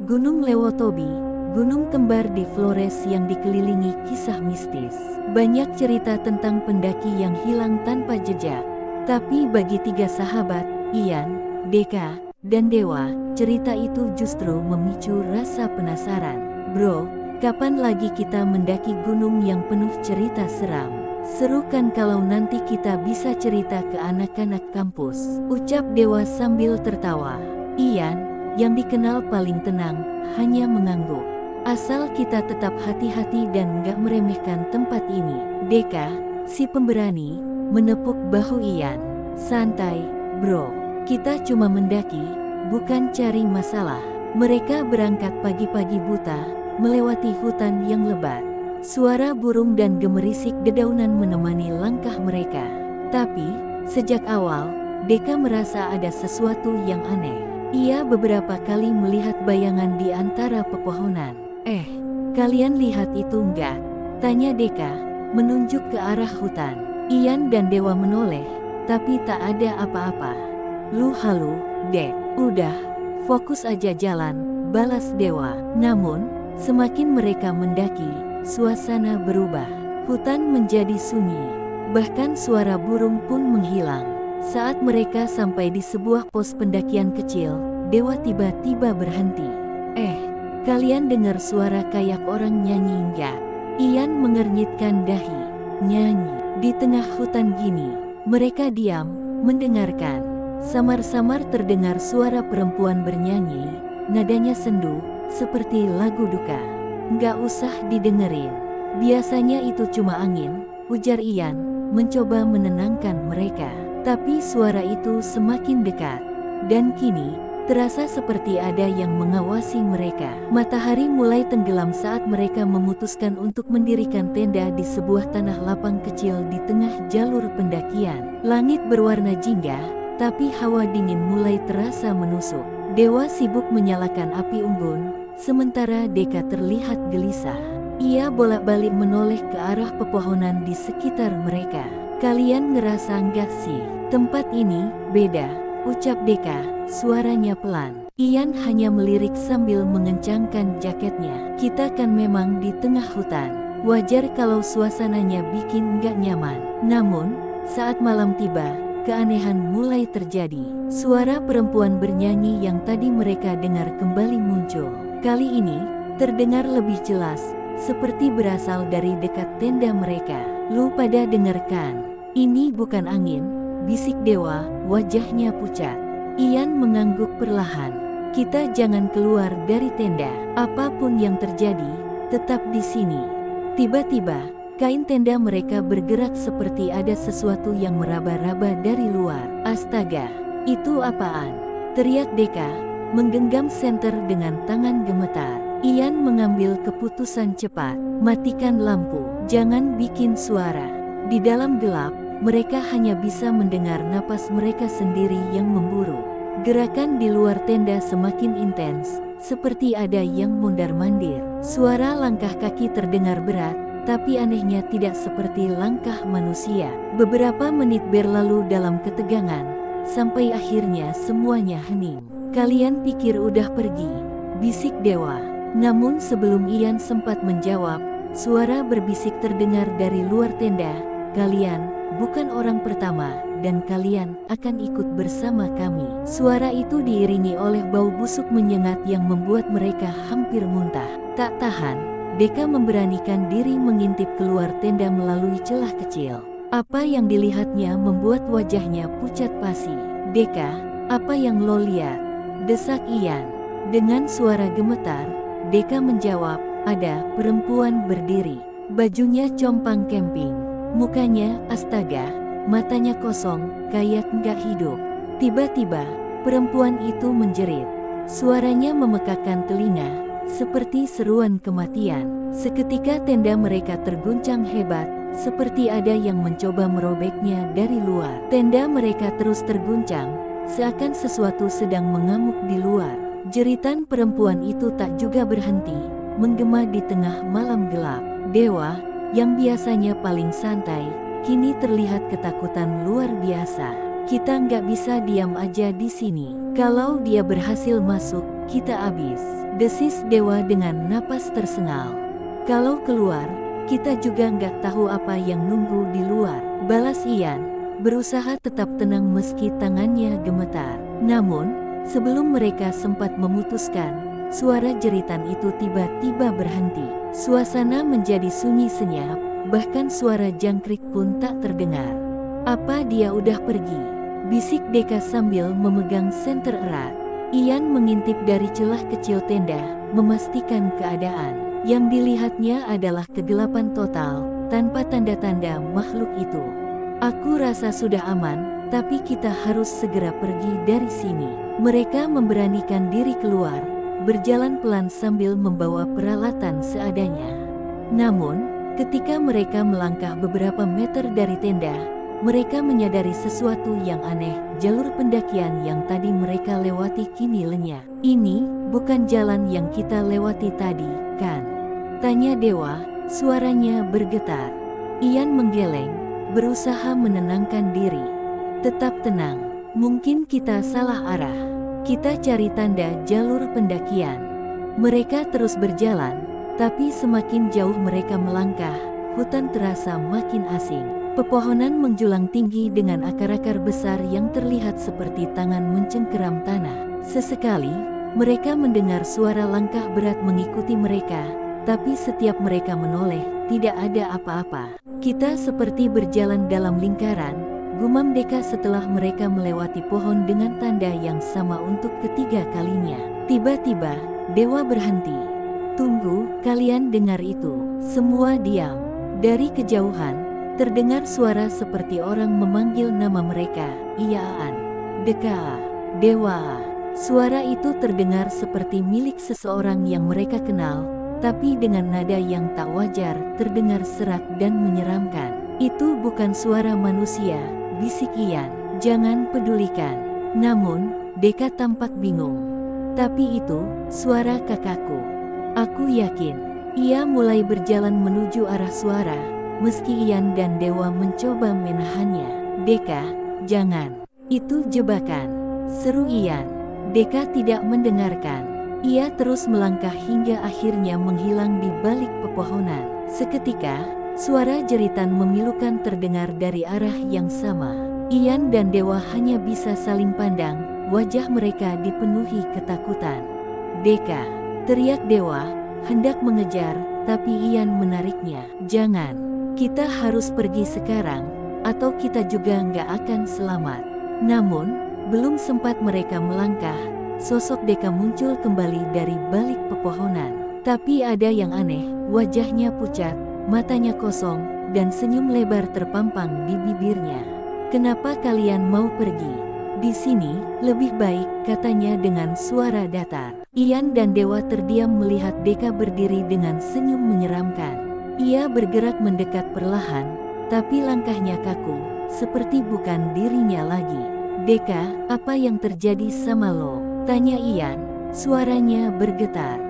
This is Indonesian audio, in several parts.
Gunung Lewotobi, gunung kembar di Flores yang dikelilingi kisah mistis. Banyak cerita tentang pendaki yang hilang tanpa jejak. Tapi bagi tiga sahabat, Ian, Deka, dan Dewa, cerita itu justru memicu rasa penasaran. Bro, kapan lagi kita mendaki gunung yang penuh cerita seram? Seru kan kalau nanti kita bisa cerita ke anak-anak kampus, ucap Dewa sambil tertawa. Ian, yang dikenal paling tenang, hanya mengangguk. Asal kita tetap hati-hati dan gak meremehkan tempat ini. Deka, si pemberani, menepuk bahu Ian. Santai, bro. Kita cuma mendaki, bukan cari masalah. Mereka berangkat pagi-pagi buta, melewati hutan yang lebat. Suara burung dan gemerisik dedaunan menemani langkah mereka. Tapi, sejak awal, Deka merasa ada sesuatu yang aneh. Ia beberapa kali melihat bayangan di antara pepohonan. Kalian lihat itu enggak? Tanya Deka, menunjuk ke arah hutan. Ian dan Dewa menoleh, tapi tak ada apa-apa. Lu halu, Dek. Udah, fokus aja jalan, balas Dewa. Namun, semakin mereka mendaki, suasana berubah. Hutan menjadi sunyi, bahkan suara burung pun menghilang. Saat mereka sampai di sebuah pos pendakian kecil, Dewa tiba-tiba berhenti. Kalian dengar suara kayak orang nyanyi enggak? Ian mengernyitkan dahi. Nyanyi? Di tengah hutan gini? Mereka diam, mendengarkan. Samar-samar terdengar suara perempuan bernyanyi, nadanya sendu, seperti lagu duka. Nggak usah didengerin. Biasanya itu cuma angin, ujar Ian, mencoba menenangkan mereka. Tapi suara itu semakin dekat, dan kini terasa seperti ada yang mengawasi mereka. Matahari mulai tenggelam saat mereka memutuskan untuk mendirikan tenda di sebuah tanah lapang kecil di tengah jalur pendakian. Langit berwarna jingga, tapi hawa dingin mulai terasa menusuk. Dewa sibuk menyalakan api unggun, sementara Deka terlihat gelisah. Ia bolak-balik menoleh ke arah pepohonan di sekitar mereka. Kalian ngerasa nggak sih? Tempat ini beda, ucap Deka, suaranya pelan. Ian hanya melirik sambil mengencangkan jaketnya. Kita kan memang di tengah hutan. Wajar kalau suasananya bikin nggak nyaman. Namun, saat malam tiba, keanehan mulai terjadi. Suara perempuan bernyanyi yang tadi mereka dengar kembali muncul. Kali ini, terdengar lebih jelas, seperti berasal dari dekat tenda mereka. Lu pada dengarkan? Ini bukan angin, bisik Dewa, wajahnya pucat. Ian mengangguk perlahan. Kita jangan keluar dari tenda. Apapun yang terjadi, tetap di sini. Tiba-tiba, kain tenda mereka bergerak seperti ada sesuatu yang meraba-raba dari luar. Astaga, itu apaan? Teriak Deka, menggenggam senter dengan tangan gemetar. Ian mengambil keputusan cepat. Matikan lampu, jangan bikin suara. Di dalam gelap, mereka hanya bisa mendengar napas mereka sendiri yang memburu. Gerakan di luar tenda semakin intens, seperti ada yang mondar-mandir. Suara langkah kaki terdengar berat, tapi anehnya tidak seperti langkah manusia. Beberapa menit berlalu dalam ketegangan, sampai akhirnya semuanya hening. Kalian pikir udah pergi? Bisik Dewa. Namun sebelum Ian sempat menjawab, suara berbisik terdengar dari luar tenda. Kalian bukan orang pertama, dan kalian akan ikut bersama kami. Suara itu diiringi oleh bau busuk menyengat yang membuat mereka hampir muntah. Tak tahan, Deka memberanikan diri mengintip keluar tenda melalui celah kecil. Apa yang dilihatnya membuat wajahnya pucat pasi. Deka, apa yang lo lihat? Desak Ian. Dengan suara gemetar, Deka menjawab, ada perempuan berdiri. Bajunya compang camping. Mukanya, astaga, matanya kosong, kayak nggak hidup. Tiba-tiba, perempuan itu menjerit. Suaranya memekakkan telinga, seperti seruan kematian. Seketika tenda mereka terguncang hebat, seperti ada yang mencoba merobeknya dari luar. Tenda mereka terus terguncang, seakan sesuatu sedang mengamuk di luar. Jeritan perempuan itu tak juga berhenti, menggema di tengah malam gelap. Dewa, yang biasanya paling santai, kini terlihat ketakutan luar biasa. Kita nggak bisa diam aja di sini. Kalau dia berhasil masuk, kita habis, desis Dewa dengan napas tersengal. Kalau keluar, kita juga nggak tahu apa yang nunggu di luar, balas Ian, berusaha tetap tenang meski tangannya gemetar. Namun, sebelum mereka sempat memutuskan, suara jeritan itu tiba-tiba berhenti. Suasana menjadi sunyi senyap, bahkan suara jangkrik pun tak terdengar. Apa dia udah pergi? Bisik Deka sambil memegang senter erat. Ian mengintip dari celah kecil tenda, memastikan keadaan. Yang dilihatnya adalah kegelapan total, tanpa tanda-tanda makhluk itu. Aku rasa sudah aman, tapi kita harus segera pergi dari sini. Mereka memberanikan diri keluar, berjalan pelan sambil membawa peralatan seadanya. Namun, ketika mereka melangkah beberapa meter dari tenda, mereka menyadari sesuatu yang aneh. Jalur pendakian yang tadi mereka lewati kini lenyap. Ini bukan jalan yang kita lewati tadi, kan? Tanya Dewa, suaranya bergetar. Ian menggeleng, berusaha menenangkan diri. Tetap tenang, mungkin kita salah arah. Kita cari tanda jalur pendakian. Mereka terus berjalan, tapi semakin jauh mereka melangkah, hutan terasa makin asing. Pepohonan menjulang tinggi dengan akar-akar besar yang terlihat seperti tangan mencengkeram tanah. Sesekali, mereka mendengar suara langkah berat mengikuti mereka, tapi setiap mereka menoleh, tidak ada apa-apa. Kita seperti berjalan dalam lingkaran, gumam Deka setelah mereka melewati pohon dengan tanda yang sama untuk ketiga kalinya. Tiba-tiba, Dewa berhenti. Tunggu, kalian dengar itu? Semua diam. Dari kejauhan, terdengar suara seperti orang memanggil nama mereka. Iaan, Deka, Dewa. Suara itu terdengar seperti milik seseorang yang mereka kenal, tapi dengan nada yang tak wajar, terdengar serak dan menyeramkan. Itu bukan suara manusia, bisik Ian. Jangan pedulikan. Namun, Deka tampak bingung. Tapi itu, suara kakakku. Aku yakin. Ia mulai berjalan menuju arah suara, meski Ian dan Dewa mencoba menahannya. Deka, jangan. Itu jebakan, seru Ian. Deka tidak mendengarkan. Ia terus melangkah hingga akhirnya menghilang di balik pepohonan. Seketika, suara jeritan memilukan terdengar dari arah yang sama. Ian dan Dewa hanya bisa saling pandang, wajah mereka dipenuhi ketakutan. Deka, teriak Dewa, hendak mengejar, tapi Ian menariknya. Jangan, kita harus pergi sekarang, atau kita juga nggak akan selamat. Namun, belum sempat mereka melangkah, sosok Deka muncul kembali dari balik pepohonan. Tapi ada yang aneh, wajahnya pucat, matanya kosong, dan senyum lebar terpampang di bibirnya. Kenapa kalian mau pergi? Di sini, lebih baik, katanya dengan suara datar. Ian dan Dewa terdiam melihat Deka berdiri dengan senyum menyeramkan. Ia bergerak mendekat perlahan, tapi langkahnya kaku, seperti bukan dirinya lagi. Deka, apa yang terjadi sama lo? Tanya Ian, suaranya bergetar.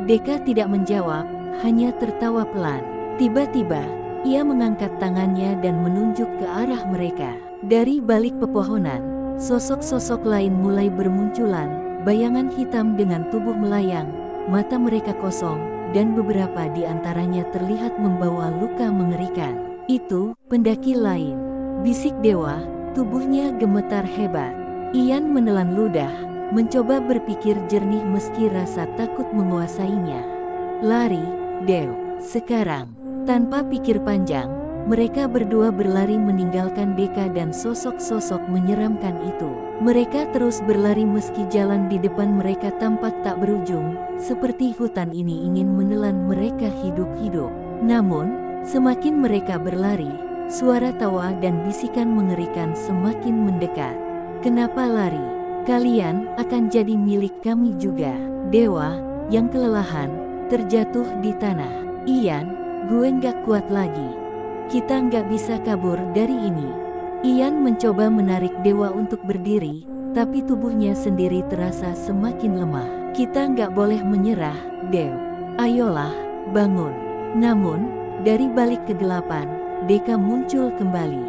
Deka tidak menjawab, hanya tertawa pelan. Tiba-tiba, ia mengangkat tangannya dan menunjuk ke arah mereka. Dari balik pepohonan, sosok-sosok lain mulai bermunculan, bayangan hitam dengan tubuh melayang, mata mereka kosong, dan beberapa di antaranya terlihat membawa luka mengerikan. Itu, pendaki lain, bisik Dewa, tubuhnya gemetar hebat. Ian menelan ludah, mencoba berpikir jernih meski rasa takut menguasainya. Lari, Dew, sekarang. Tanpa pikir panjang, mereka berdua berlari meninggalkan Deka dan sosok-sosok menyeramkan itu. Mereka terus berlari meski jalan di depan mereka tampak tak berujung, seperti hutan ini ingin menelan mereka hidup-hidup. Namun, semakin mereka berlari, suara tawa dan bisikan mengerikan semakin mendekat. Kenapa lari? Kalian akan jadi milik kami juga. Dewa, yang kelelahan, terjatuh di tanah. Ian, gue nggak kuat lagi. Kita nggak bisa kabur dari ini. Ian mencoba menarik Dewa untuk berdiri, tapi tubuhnya sendiri terasa semakin lemah. Kita nggak boleh menyerah, Dew. Ayolah, bangun. Namun, dari balik kegelapan, Deka muncul kembali.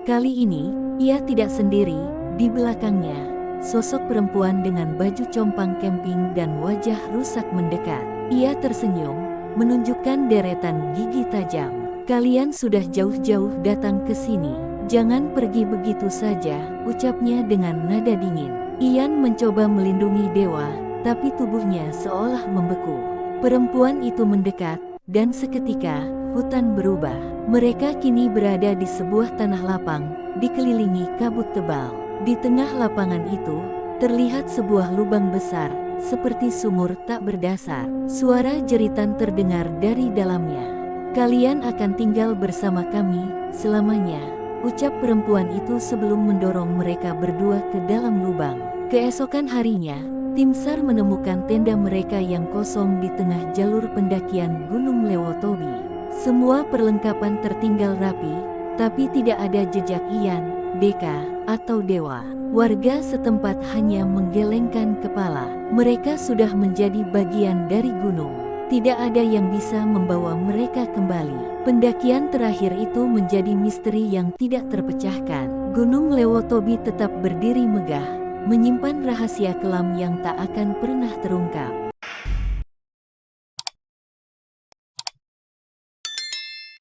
Kali ini, ia tidak sendiri, di belakangnya. sosok perempuan dengan baju compang camping dan wajah rusak mendekat. Ia tersenyum, menunjukkan deretan gigi tajam. "Kalian sudah jauh-jauh datang ke sini. Jangan pergi begitu saja," ucapnya dengan nada dingin. Ian mencoba melindungi dewa, tapi tubuhnya seolah membeku. Perempuan itu mendekat, dan seketika, hutan berubah. Mereka kini berada di sebuah tanah lapang, dikelilingi kabut tebal. Di tengah lapangan itu, terlihat sebuah lubang besar, seperti sumur tak berdasar. Suara jeritan terdengar dari dalamnya. "Kalian akan tinggal bersama kami selamanya," ucap perempuan itu sebelum mendorong mereka berdua ke dalam lubang. Keesokan harinya, tim SAR menemukan tenda mereka yang kosong di tengah jalur pendakian Gunung Lewotobi. Semua perlengkapan tertinggal rapi, tapi tidak ada jejak Ian, Deka, atau dewa. Warga setempat hanya menggelengkan kepala. Mereka sudah menjadi bagian dari gunung. Tidak ada yang bisa membawa mereka kembali. Pendakian terakhir itu menjadi misteri yang tidak terpecahkan. Gunung Lewotobi tetap berdiri megah, menyimpan rahasia kelam yang tak akan pernah terungkap.